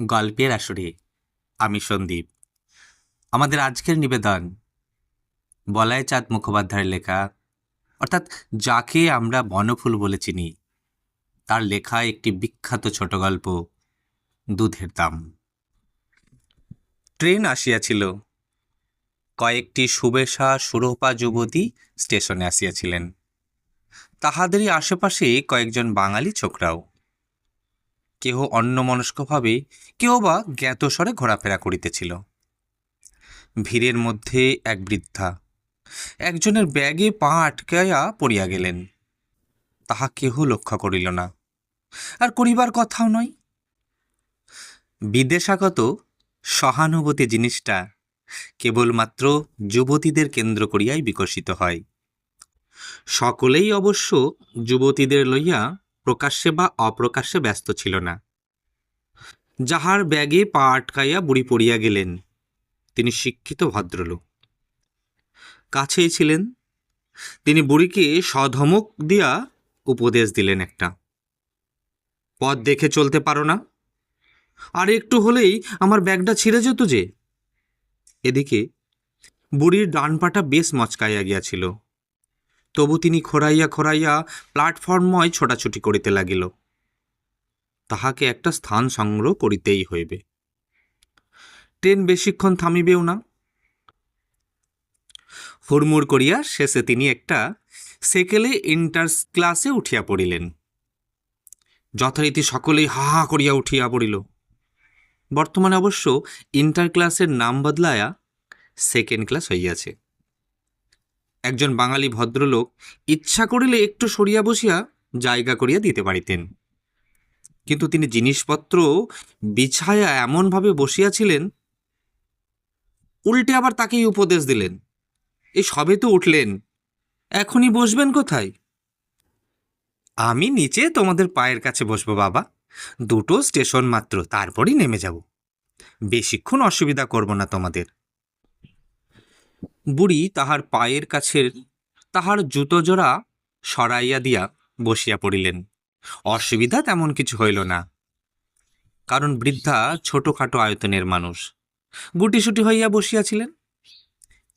গল্পের আসরে আমি সন্দীপ। আমাদের আজকের নিবেদন বলাই চাঁদ মুখোপাধ্যায়ের লেখা, অর্থাৎ যাকে আমরা বনফুল বলে চিনি, তার লেখা একটি বিখ্যাত ছোট গল্প দুধের দাম। ট্রেন আসিয়াছিল। কয়েকটি সুবেশা সুরপা যুবতী স্টেশনে আসিয়াছিলেন। তাহাদেরই আশেপাশে কয়েকজন বাঙালি ছোকরাও, কেহ অন্যমনস্কভাবে, কেহ বা জ্ঞাতস্বরে ঘোরাফেরা করিতেছিল। ভিড়ের মধ্যে এক বৃদ্ধা একজনের ব্যাগে পা আটকাইয়া পড়িয়া গেলেন। তাহা কেহ লক্ষ্য করিল না, আর করিবার কথাও নয়। বিদেশাগত সহানুভূতি জিনিসটা কেবলমাত্র যুবতীদের কেন্দ্র করিয়াই বিকশিত হয়। সকলেই অবশ্য যুবতীদের লইয়া প্রকাশ্যে বা অপ্রকাশ্যে ব্যস্ত ছিল না। যাহার ব্যাগে পা আটকাইয়া বুড়ি পড়িয়া গেলেন, তিনি শিক্ষিত ভদ্রলোক। কাছেই ছিলেন। তিনি বুড়িকে সধমক দিয়া উপদেশ দিলেন একটা, পথ দেখে চলতে পারো না? আর একটু হলেই আমার ব্যাগটা ছিঁড়ে যেত যে। এদিকে বুড়ির ডান পাটা বেশ মচকাইয়া গিয়াছিল, তবু তিনি খোঁড়াইয়া খোঁড়াইয়া প্ল্যাটফর্মময় ছোটাছুটি করিতে লাগিল। তাহাকে একটা স্থান সংগ্রহ করিতেই হইবে। ট্রেন বেশিক্ষণ থামিবেও না। হুড়মুড় করিয়া শেষে তিনি একটা সেকেলে ইন্টার ক্লাসে উঠিয়া পড়িলেন। যথারীতি সকলেই হা হা করিয়া উঠিয়া পড়িল। বর্তমানে অবশ্য ইন্টার ক্লাসের নাম বদলায়া সেকেন্ড ক্লাস হইয়াছে। একজন বাঙালি ভদ্রলোক ইচ্ছা করিলে একটু সরিয়া বসিয়া জায়গা করিয়া দিতে পারিতেন, কিন্তু তিনি জিনিসপত্র বিছায়া এমনভাবে বসিয়াছিলেন, উল্টে আবার তাকেই উপদেশ দিলেন, এই সবে তো উঠলেন, এখনই বসবেন কোথায়? আমি নিচে তোমাদের পায়ের কাছে বসবো বাবা, দুটো স্টেশন মাত্র, তারপরই নেমে যাব, বেশিক্ষণ অসুবিধা করব না তোমাদের। বুড়ি তাহার পায়ের কাছের তাহার জুতো জোড়া সরাইয়া দিয়া বসিয়া পড়িলেন। অসুবিধা তেমন কিছু হইল না, কারণ বৃদ্ধা ছোটখাটো আয়তনের মানুষ, গুটিসুটি হইয়া বসিয়াছিলেন।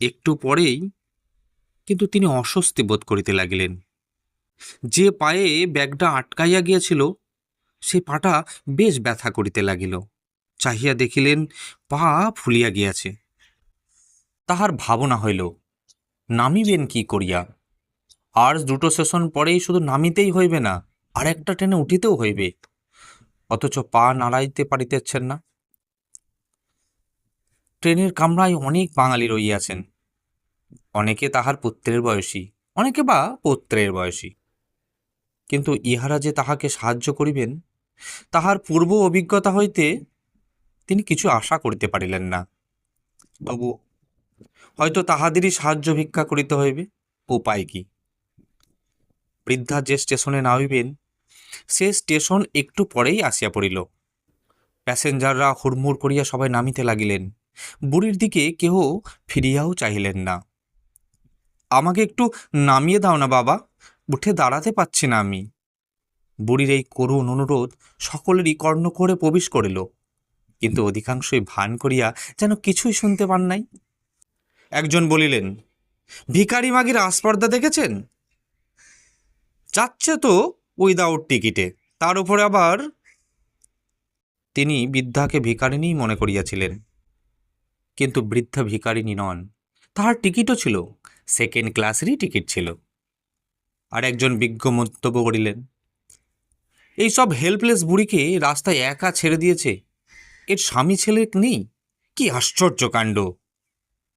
একটু পরেই কিন্তু তিনি অস্বস্তি বোধ করিতে লাগিলেন। যে পায়ে ব্যাগটা আটকাইয়া গিয়াছিল, সে পাটা বেশ ব্যথা করিতে লাগিল। চাহিয়া দেখিলেন পা ফুলিয়া গিয়াছে। তাহার ভাবনা হইল, নামিবেন কি করিয়া? আর দুটো সেশন পরেই শুধু নামিতেই হইবে না, আর একটা ট্রেনে উঠিতেও হইবে, অথচ পা নাড়াইতে পারিতেছেন না। ট্রেনের কামরায় অনেক বাঙালি রইয়াছেন, অনেকে তাহার পুত্রের বয়সী, অনেকে বা পৌত্রের বয়সী, কিন্তু ইহারা যে তাহাকে সাহায্য করিবেন, তাহার পূর্ব অভিজ্ঞতা হইতে তিনি কিছু আশা করিতে পারিলেন না। তবু হয়তো তাহাদেরই সাহায্য ভিক্ষা করিতে হইবে, উপায় কি? বৃদ্ধা যে স্টেশনে নামিবেন, সে স্টেশন একটু পরেই আসিয়া পড়িল। প্যাসেঞ্জাররা হুড়মুড় করিয়া সবাই নামিতে লাগিলেন। বুড়ির দিকে কেহ ফিরিয়াও চাহিলেন না। আমাকে একটু নামিয়ে দাও না বাবা, উঠে দাঁড়াতে পারছি না আমি। বুড়ির এই করুণ অনুরোধ সকলেরই কর্ণ করে প্রবেশ করিল, কিন্তু অধিকাংশই ভান করিয়া যেন কিছুই শুনতে পান নাই। একজন বলিলেন, ভিখারি মাগির আস্পর্ধা দেখেছেন? যাচ্ছে তো উইদাউট টিকিটে, তার উপরে আবার। তিনি বৃদ্ধাকে ভিখারিণী মনে করিয়াছিলেন, কিন্তু বৃদ্ধা ভিখারিণী নন, তাহার টিকিটও ছিল, সেকেন্ড ক্লাসেরই টিকিট ছিল। আর একজন বিজ্ঞ মন্তব্য করিলেন, এইসব হেল্পলেস বুড়িকে রাস্তায় একা ছেড়ে দিয়েছে, এর স্বামী ছেলে নেই, কি আশ্চর্য কাণ্ড।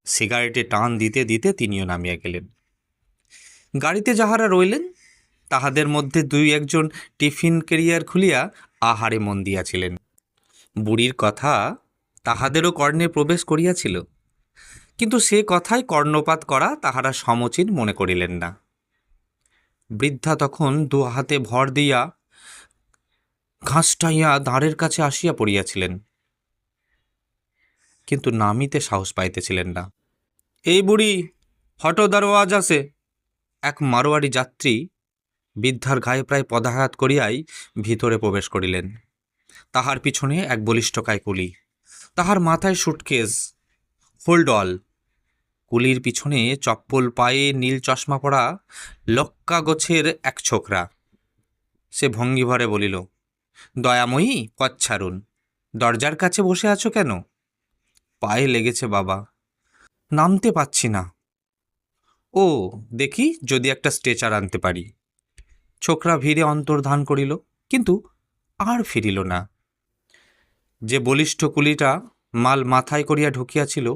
সিগারেটে টান দিতে দিতে তিনিও নামিয়া গেলেন। গাড়িতে যাহারা রইলেন, তাহাদের মধ্যে দুই একজন টিফিন ক্যারিয়ার খুলিয়া আহারে মন দিয়াছিলেন। বুড়ির কথা তাহাদেরও কর্ণে প্রবেশ করিয়াছিল, কিন্তু সে কথায় কর্ণপাত করা তাহারা সমীচীন মনে করিলেন না। বৃদ্ধা তখন দু হাতে ভর দিয়া ঘাসটাইয়া দাঁড়ের কাছে আসিয়া পড়িয়াছিলেন, কিন্তু নামিতে সাহস পাইতেছিলেন না। এই বুড়ি, হটো, দারোয়াজ আছে। এক মারোয়ারি যাত্রী বৃদ্ধার গায়ে প্রায় পদাঘাত করিয়াই ভিতরে প্রবেশ করিলেন। তাহার পিছনে এক বলিষ্ঠকায় কুলি, তাহার মাথায় সুটকেস, হোল্ডঅল। কুলির পিছনে চপ্পল পায়ে নীল চশমা পরা লক্কা গোছের এক ছোকরা। সে ভঙ্গি ভরে বলিল, দয়াময়ী, পথ ছাড়ুন, দরজার কাছে বসে আছো কেন? পায়ে লেগেছে বাবা, নামতে পাচ্ছি না। ও, দেখি যদি একটা স্ট্রেচার আনতে পারি। ছোকরা ভিড়ে অন্তর্ধান করিল, কিন্তু আর ফিরিল না। যে বলিষ্ঠ কুলিটা মাল মাথায় করিয়া ঢুকিয়াছিল,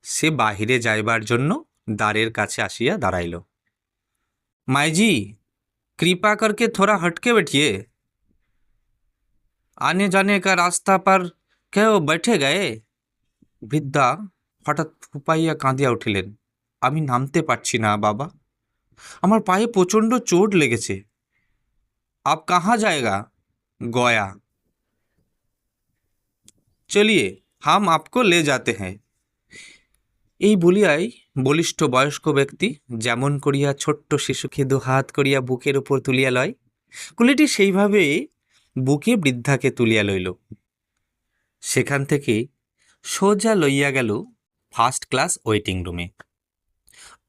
সে বাহিরে যাইবার জন্য দ্বারের কাছে আসিয়া দাঁড়াইল। মাইজি, কৃপা করকে থোড়া হটকে बैठिए, आने जाने का रास्ता पर কেউ बैठे गए? বৃদ্ধা হঠাৎ ফুপাইয়া কাঁদিয়া উঠিলেন। আমি নামতে পারছি না বাবা, আমার পায়ে প্রচণ্ড চোট লেগেছে। আপ কাহা জায়গা? গয়া। চলিয়ে হাম আপকো লে যাতে হ্যাঁ। এই বলিয়াই বলিষ্ঠ বয়স্ক ব্যক্তি যেমন করিয়া ছোট্ট শিশুকে দুহাত করিয়া বুকের উপর তুলিয়া লয়, কুলিটি সেইভাবে বুকে বৃদ্ধাকে তুলিয়া লইল। সেখান থেকে সোজা লইয়া গেল ফার্স্ট ক্লাস ওয়েটিং রুমে।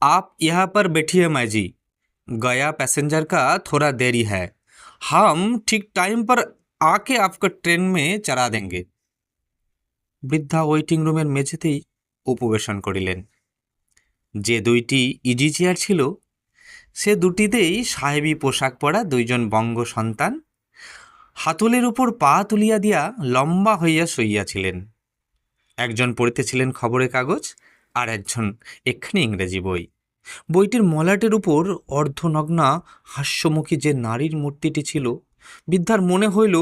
आप यहाँ पर बैठिए माँ जी, गया पैसेंजर का थोड़ा देरी है, हम ठीक टाइम पर आके आपको ट्रेन में चढ़ा देंगे। বৃদ্ধা ওয়েটিং রুমের মেঝেতেই উপবেশন করিলেন। যে দুইটি ইজি চেয়ার ছিল, সে দুটিতেই সাহেবী পোশাক পরা দুইজন বঙ্গ সন্তান হাতলের উপর পা তুলিয়া দিয়া লম্বা হইয়া শুইয়াছিলেন। একজন পড়িতেছিলেন খবরের কাগজ, আর একজন এক্ষণে ইংরেজি বই। বইটির মলাটের উপর অর্ধনগ্না হাস্যমুখী যে নারীর মূর্তিটি ছিল, বৃদ্ধার মনে হইল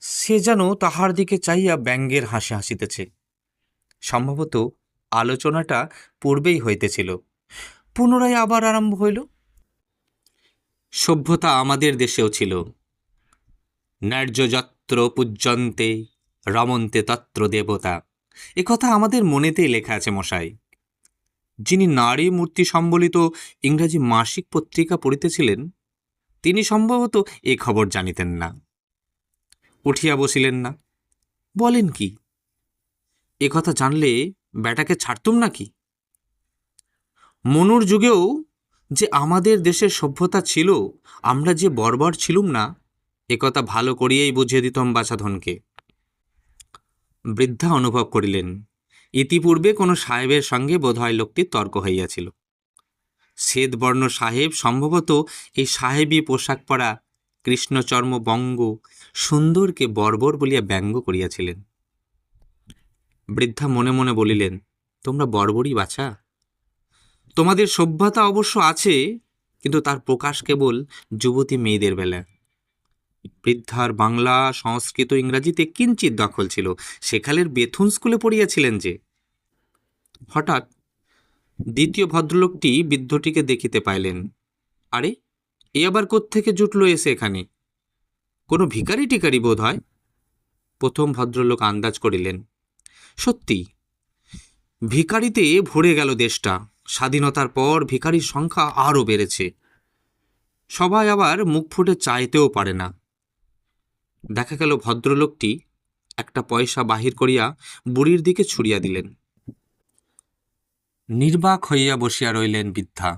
সে যেন তাহার দিকে চাইয়া ব্যঙ্গের হাসি হাসিতেছে। সম্ভবত আলোচনাটা পূর্বেই হইতেছিল। পুনরায় আবার আরম্ভ হইল। সভ্যতা আমাদের দেশেও ছিল। ন্যায্য যত্র পূজ্যন্তে রমন্তে তত্র দেবতা, একথা আমাদের মনেতেই লেখা আছে মশাই। যিনি নারী মূর্তি সম্বলিত ইংরাজি মাসিক পত্রিকা পড়িতেছিলেন, তিনি সম্ভবত এ খবর জানিতেন না। উঠিয়া বসিলেন না। বলেন কি, এ কথা জানলে ব্যাটাকে ছাড়তুম নাকি? মনুর যুগেও যে আমাদের দেশের সভ্যতা ছিল, আমরা যে বর্বর ছিলুম না, একথা ভালো করিয়াই বুঝিয়ে দিতম বাছাধনকে। বৃদ্ধা অনুভব করিলেন ইতিপূর্বে কোনো সাহেবের সঙ্গে বোধহয় লোকটির তর্ক হইয়াছিল। শ্বেতবর্ণ সাহেব সম্ভবত এই সাহেবী পোশাক পরা কৃষ্ণচর্ম বঙ্গ সুন্দরকে বর্বর বলিয়া ব্যঙ্গ করিয়াছিলেন। বৃদ্ধা মনে মনে বলিলেন, তোমরা বর্বরই বাছা। তোমাদের সভ্যতা অবশ্য আছে, কিন্তু তার প্রকাশ কেবল যুবতী মেয়েদের বেলা। বৃদ্ধার বাংলা, সংস্কৃত, ইংরাজিতে কিঞ্চিত দখল ছিল। সেকালের বেথুন স্কুলে পড়িয়াছিলেন যে। হঠাৎ দ্বিতীয় ভদ্রলোকটি বৃদ্ধটিকে দেখিতে পাইলেন। আরে, এ আবার কোত্থেকে জুটলো এসে এখানে? কোনো ভিখারি টিকারি বোধ হয়। প্রথম ভদ্রলোক আন্দাজ করিলেন, সত্যি ভিখারিতে ভরে গেল দেশটা। স্বাধীনতার পর ভিখারির সংখ্যা আরও বেড়েছে। সবাই আবার মুখ ফুটে চাইতেও পারে না। দেখা গেল ভদ্রলোকটি একটা পয়সা বাহির করিয়া বুড়ির দিকে ছুড়িয়া দিলেন। নির্বাক হইয়া বসিয়া রইলেন বৃদ্ধা।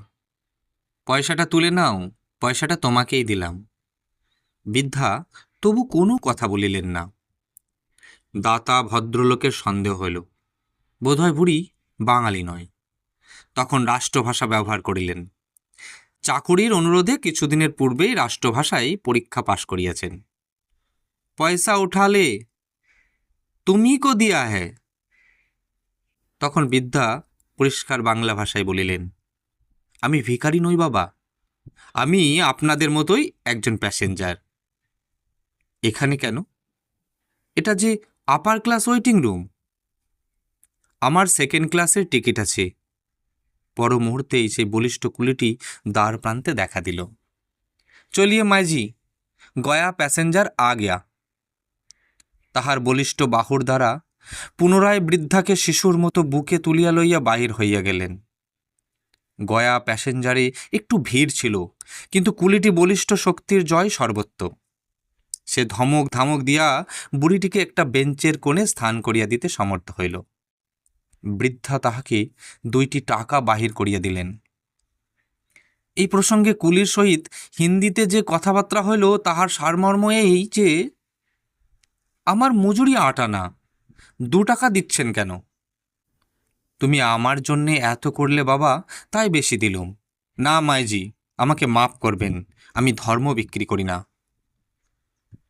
পয়সাটা তুলে নাও, পয়সাটা তোমাকেই দিলাম। বৃদ্ধা তবু কোনো কথা বলিলেন না। দাতা ভদ্রলোকের সন্দেহ হইল, বোধহয় বুড়ি বাঙালি নয়। তখন রাষ্ট্রভাষা ব্যবহার করিলেন। চাকুরির অনুরোধে কিছুদিনের পূর্বেই রাষ্ট্রভাষায় পরীক্ষা পাশ করিয়াছেন। পয়সা উঠালে তুমি কো দিয়া হ্যায়? তখন বৃদ্ধা পরিষ্কার বাংলা ভাষায় বলিলেন, আমি ভিখারি নই বাবা, আমি আপনাদের মতোই একজন প্যাসেঞ্জার। এখানে কেন? এটা যে আপার ক্লাস ওয়েটিং রুম। আমার সেকেন্ড ক্লাসের টিকিট আছে। পর মুহূর্তেই সেই বলিষ্ঠ কুলিটি দ্বার প্রান্তে দেখা দিল। চলিয়ে মাইজি, গয়া প্যাসেঞ্জার আ গিয়া। তাহার বলিষ্ঠ বাহুর দ্বারা পুনরায় বৃদ্ধাকে শিশুর মতো বুকে তুলিয়া লইয়া বাহির হইয়া গেলেন। গয়া প্যাসেঞ্জারে একটু ভিড় ছিল, কিন্তু কুলিটি বলিষ্ঠ শক্তির জয় সর্বত্র। সে ধমক ধামক দিয়া বুড়িটিকে একটা বেঞ্চের কোণে স্থান করিয়া দিতে সমর্থ হইল। বৃদ্ধা তাহাকে 2টি টাকা বাহির করিয়া দিলেন। এই প্রসঙ্গে কুলির সহিত হিন্দিতে যে কথাবার্তা হইল তাহার সারমর্ম এই যে, আমার মজুরি 8 আনা, 2 টাকা দিচ্ছেন কেন? তুমি আমার জন্যে এত করলে বাবা, তাই বেশি দিলুম। না মাইজি, আমাকে মাফ করবেন, আমি ধর্ম বিক্রি করি না।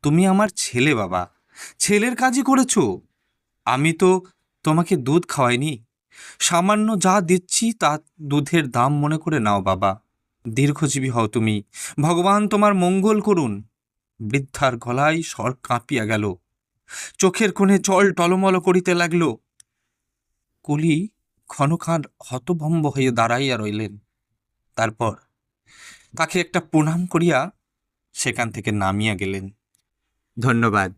তুমি আমার ছেলে বাবা, ছেলের কাজই করেছ। আমি তো তোমাকে দুধ খাওয়াইনি, সামান্য যা দিচ্ছি তা দুধের দাম মনে করে নাও বাবা। দীর্ঘজীবী হও তুমি, ভগবান তোমার মঙ্গল করুন। বৃদ্ধার গলায় স্বর কাঁপিয়া গেল, চোখের কোণে জল টলমল করিতে লাগল। কুলি ক্ষণকাল হতভম্ব হয়ে দাঁড়াইয়া রইলেন। তারপর তাকে একটা প্রণাম করিয়া সেখান থেকে নামিয়া গেলেন। ধন্যবাদ।